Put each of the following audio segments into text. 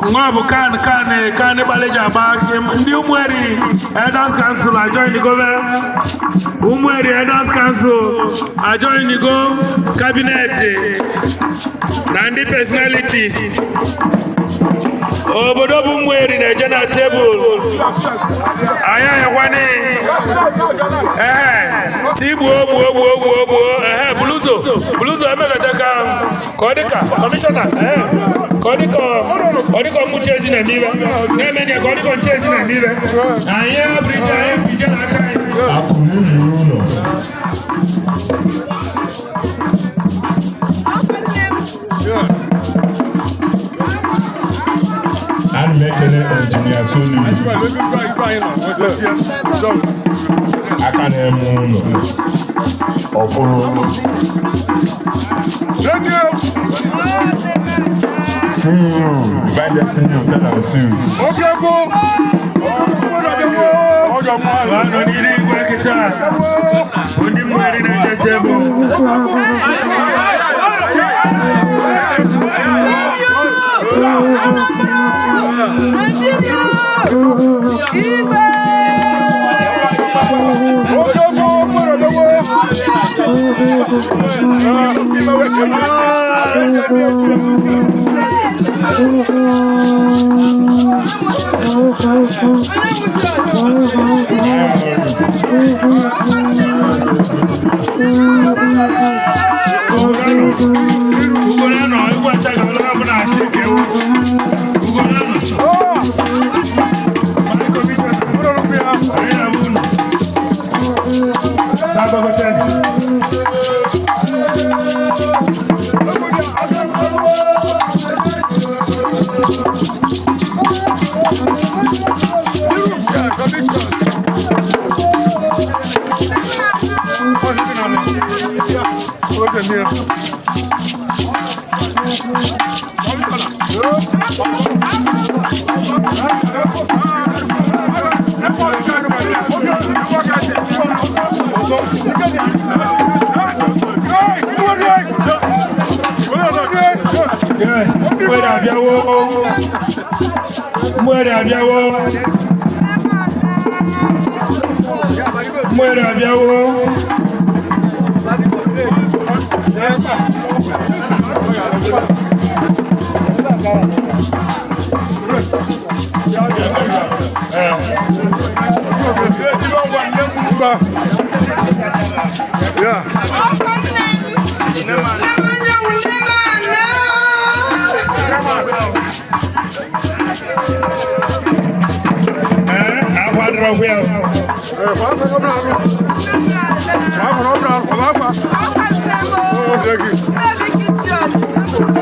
Ngabu kan baleja ba ndi Umueze Elders Council I join the government. Umueze Elders Council I join the cabinet. Nandi personalities. Obodo Umueze na general table. Aya yawane. Sibu Bluzo emekataka Kodika commissioner Kodiko muchezi na niwe nemeni Kodiko muchezi na niwe aya bridge na kai akumuni uno and mekene engineer Sony akane muno okoro see you divine destiny of God and suits wano niri kwa kita undi mwari na jetebo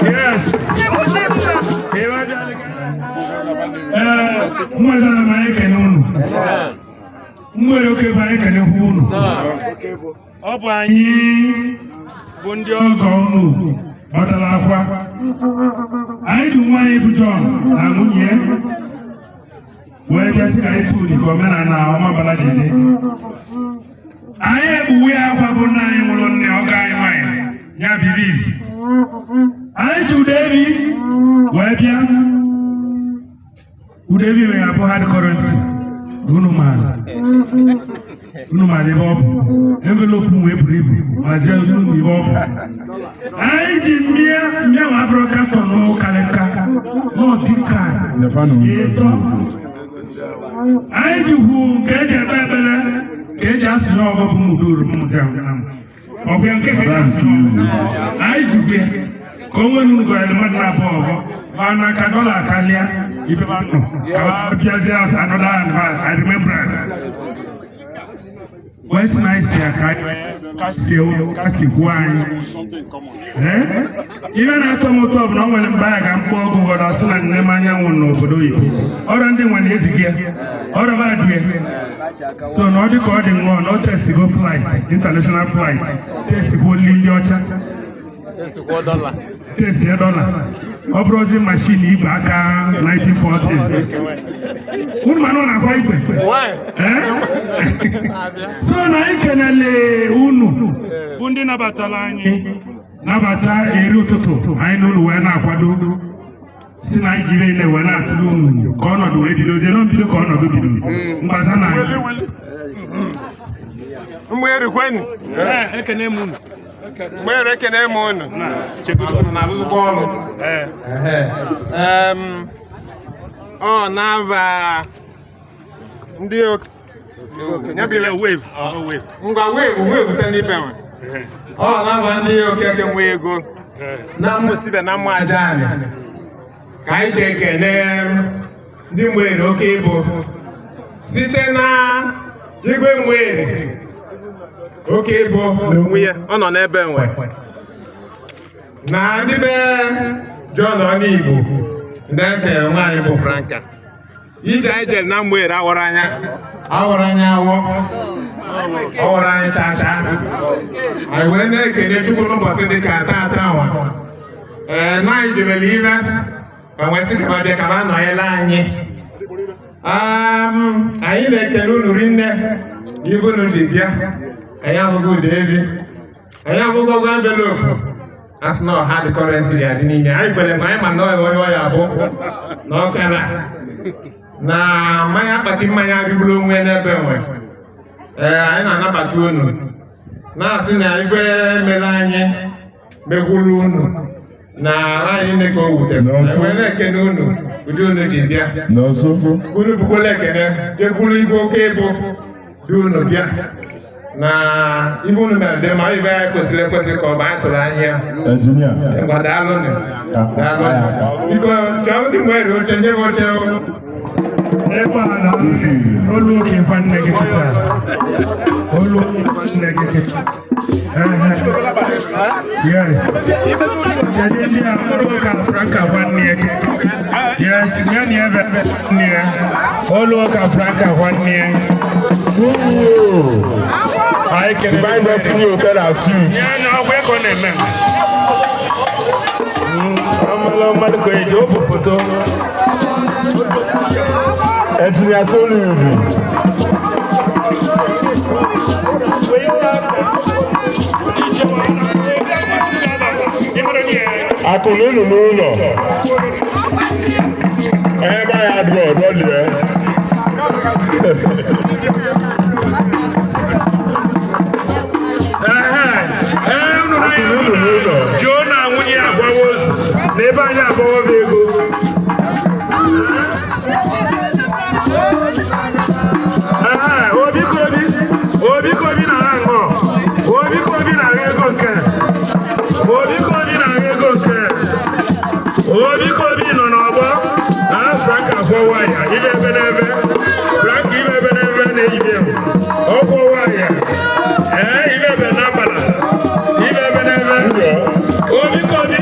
Yes, Umueze na maike n'unu. Umueze oke maike n'unu. Ọ bụ anyị bụ ndị ọgọ unu batara akwa. Anyị dị nwaanyị bụ John na nwunye wee bịa sị ka anyị tụrụ ka omenala ọmabala jide. Anyị egbuwe akwa bụ nna anyị nwụrụ nne ọgọ anyị nwaanyị ya biri isi. Anyị ji Udebi wee bịa. Udebi wee abụ hard currency. Unu maara ebe ọ bụ. Envelope wee buru ibu ma zie unu ebe ọ bụ. Anyị ji mmịa nwa bụrụ katọn n'ụkalịka n'ọdịka ịtọ. Anyị ji hụ nke eji ebe ebele ka eji asụsụ ọgọ bụ mudoro mụzia ọgwụ ya nke ga asụ anyị ji gbe ka o nwere unu gwara mmadụ na-abụ ọgọ mana ka dọla akarịa ibe nọ ka ọ bịazie as another remembrance. West Nice kasi kwani. Even at Tomoto, no one bag and Pogo or Aslan Nemanya no Bodoy. Or ending when he's here. Or about we. So, not according one, not a single flight, international flight. Test only your chat. Test $1. Operating machine back 1940. Woman on a white. Why? So, I can unu. Bundi na batalani. Nabata erutoto. I know when I kwado. Si Nigeria ile wana tulu kono do ebido ze no bido kono do bido. Mbasa na. Mwere kwenu. Ekene munu. Mwere ekene munu. Na lugolo. Nava ndi nyabile wave. Ngwa wave tani pewa. Nava ndi Okeke mwego. Na musibe na mwajani. Ka anyị ji ekele ndị Mwere Okebo site na igwe Mwere Okebo n'onwe ya ọ nọ n'ebe nwe na ndị be John Onuigbo ndị nke nwaanyị bụ Franka ije anyị jere na Mwere awọrọ anya awọ ọwọrọ anyị chacha anyị wee na-ekele Chukwu n'ụbọchị dị ka taata nwa na anyị jebere ibe When we come back, I na-ekele unu rinne ibu unu ji bịa anyị abụghị David anyị abụghị ọgụ envelope asị na ọha dị currency ya dị n'ime anyị kwere mgbe anyị ma na onye ya bụ na ọkara na mmanya akpati mmanya biburu onwe n'ebe nwe anyị na-anabata unu na-asị na ibe mere anyị megwuru unu na anyị na-eke owute wee na-ekene unu ụdị unu ji bịa unu bukwala ekene jekwuru igwe Okebo dị unu bịa na ibe unu mere dị ma ibe anyị kwesịrị ekwesị ka ọ bụ anyị tụrụ anya ngwa daalụnụ biko chọọ ndị Mwere oche nye m oche ebe a na olu oke nwanne gị kịta olu nwanne gị kịta yes jadi dia ka Franka nwanne gị yes ya ni ebe nne olu ka Franka nwanne CEO ai kere Divine Destiny Hotel and Suites ya na ọgwụ ego na-eme mmadụ ka eji obu foto Engineer Solubi. Akununu n'ụlọ. Ebe anyị adịghị ọdọ lie. Akununu n'ụlọ. Jụọ na nwunye agbawo ozu na ebe anyị agbawo ego. Obi Kobi nọ n'ọgbọ na Franka kwọwa ya ibe ebe n'ebe Franka ibe ebe n'ebe na-eyibe ọkwọwa ya ibe ebe n'abalị ibe ebe n'ebe Obi Kobi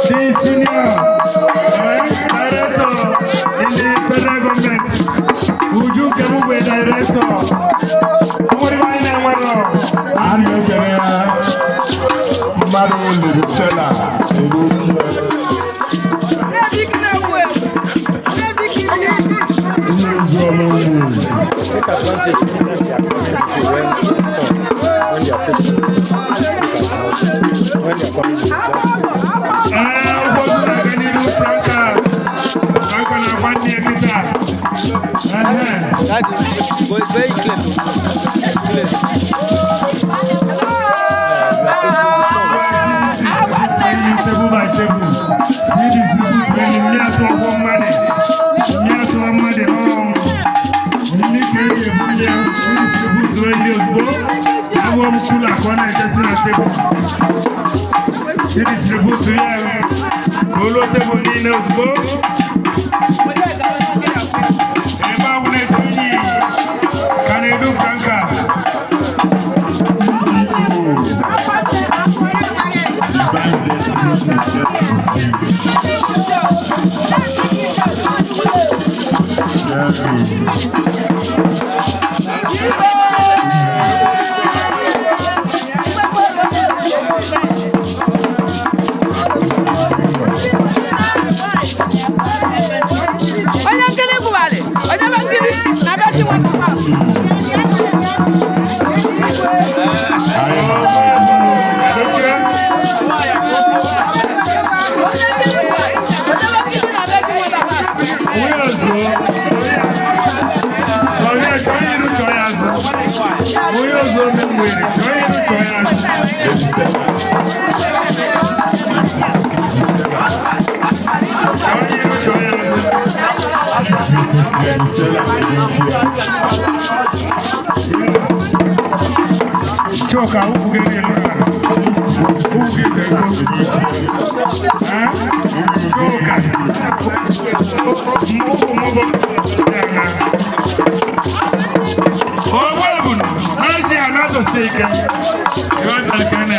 This when they are facing this, when they are coming to the that is very clear. Table by table. See the people training me as one money. Me as one money. You need to be able to use. I want to pull up one and just in a table. See this report to you. Go to table in those go. Can I do Franca? Choka, who get it? Who get it? Oh, well, I see another second. You want to get it.